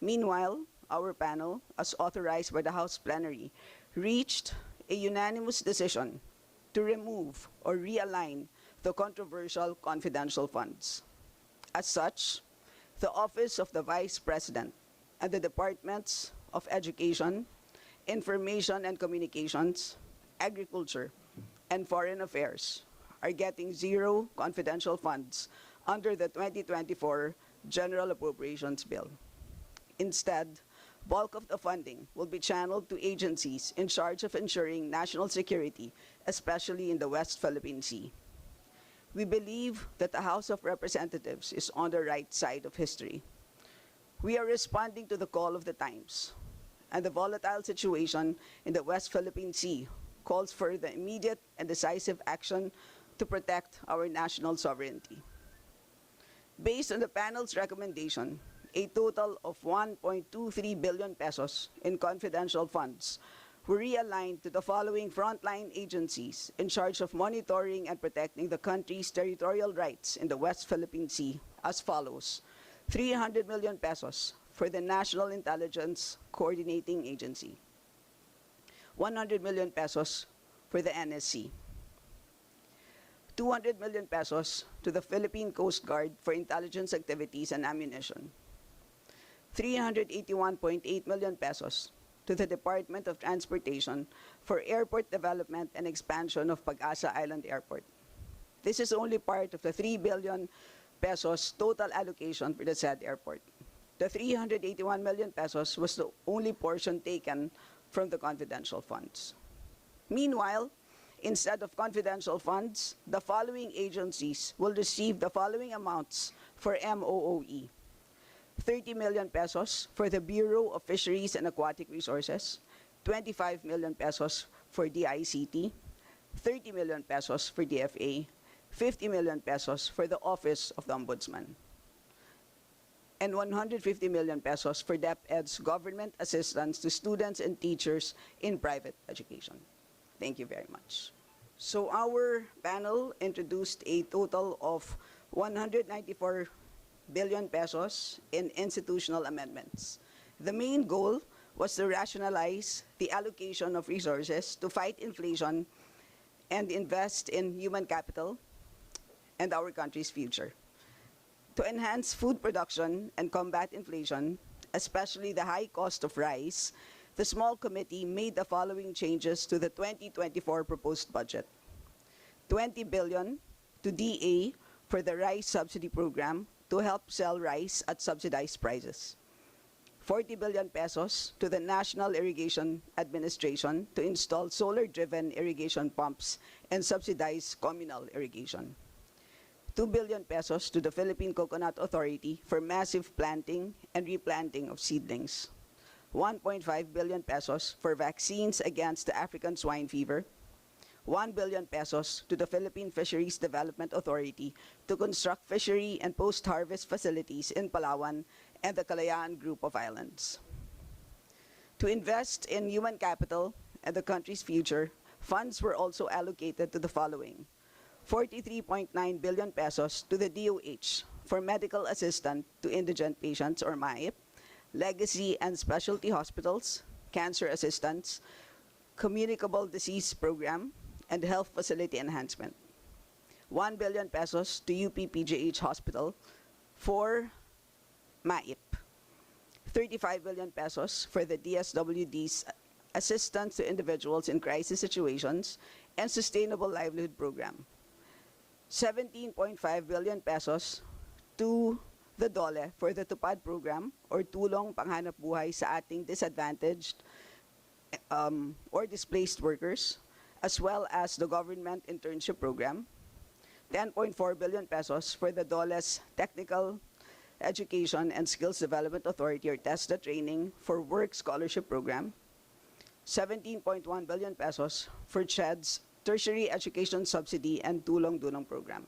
Meanwhile, our panel, as authorized by the House plenary, reached a unanimous decision to remove or realign the controversial confidential funds. As such, the Office of the Vice President and the Departments of Education, Information and Communications, Agriculture, and Foreign Affairs are getting zero confidential funds under the 2024 General Appropriations Bill. Instead, bulk of the funding will be channeled to agencies in charge of ensuring national security, especially in the West Philippine Sea. We believe that the House of Representatives is on the right side of history. We are responding to the call of the times, and the volatile situation in the West Philippine Sea calls for the immediate and decisive action to protect our national sovereignty. Based on the panel's recommendation, a total of 1.23 billion pesos in confidential funds were realigned to the following frontline agencies in charge of monitoring and protecting the country's territorial rights in the West Philippine Sea as follows: 300 million pesos for the National Intelligence Coordinating Agency, 100 million pesos for the NSC, 200 million pesos to the Philippine Coast Guard for intelligence activities and ammunition, 381.8 million pesos to the Department of Transportation for airport development and expansion of Pag-asa Island Airport. This is only part of the 3 billion pesos total allocation for the said airport. The 381 million pesos was the only portion taken from the confidential funds. Meanwhile, instead of confidential funds, the following agencies will receive the following amounts for MOOE: 30 million pesos for the Bureau of Fisheries and Aquatic Resources, 25 million pesos for DICT, 30 million pesos for DFA, 50 million pesos for the Office of the Ombudsman, and 150 million pesos for DepEd's government assistance to students and teachers in private education. Thank you very much. So our panel introduced a total of 194 billion pesos in institutional amendments. The main goal was to rationalize the allocation of resources to fight inflation and invest in human capital and our country's future. To enhance food production and combat inflation, especially the high cost of rice, the small committee made the following changes to the 2024 proposed budget: 20 billion to DA for the rice subsidy program to help sell rice at subsidized prices, 40 billion pesos to the National Irrigation Administration to install solar-driven irrigation pumps and subsidize communal irrigation, 2 billion pesos to the Philippine Coconut Authority for massive planting and replanting of seedlings, 1.5 billion pesos for vaccines against the African swine fever, 1 billion pesos to the Philippine Fisheries Development Authority to construct fishery and post-harvest facilities in Palawan and the Kalayaan Group of Islands. To invest in human capital and the country's future, funds were also allocated to the following: 43.9 billion pesos to the DOH for medical assistance to indigent patients or MAIP, legacy and specialty hospitals, cancer assistance, communicable disease program, and health facility enhancement. 1 billion pesos to UP-PGH Hospital for MAIP. 35 billion pesos for the DSWD's assistance to individuals in crisis situations and sustainable livelihood program. 17.5 billion pesos to the DOLE for the TUPAD program or tulong panghanap buhay sa ating disadvantaged or displaced workers, as well as the government internship program. 10.4 billion pesos for the DOLE's Technical Education and Skills Development Authority or TESDA training for work scholarship program. 17.1 billion pesos for CHED's Tertiary Education Subsidy and Tulong Dunong program.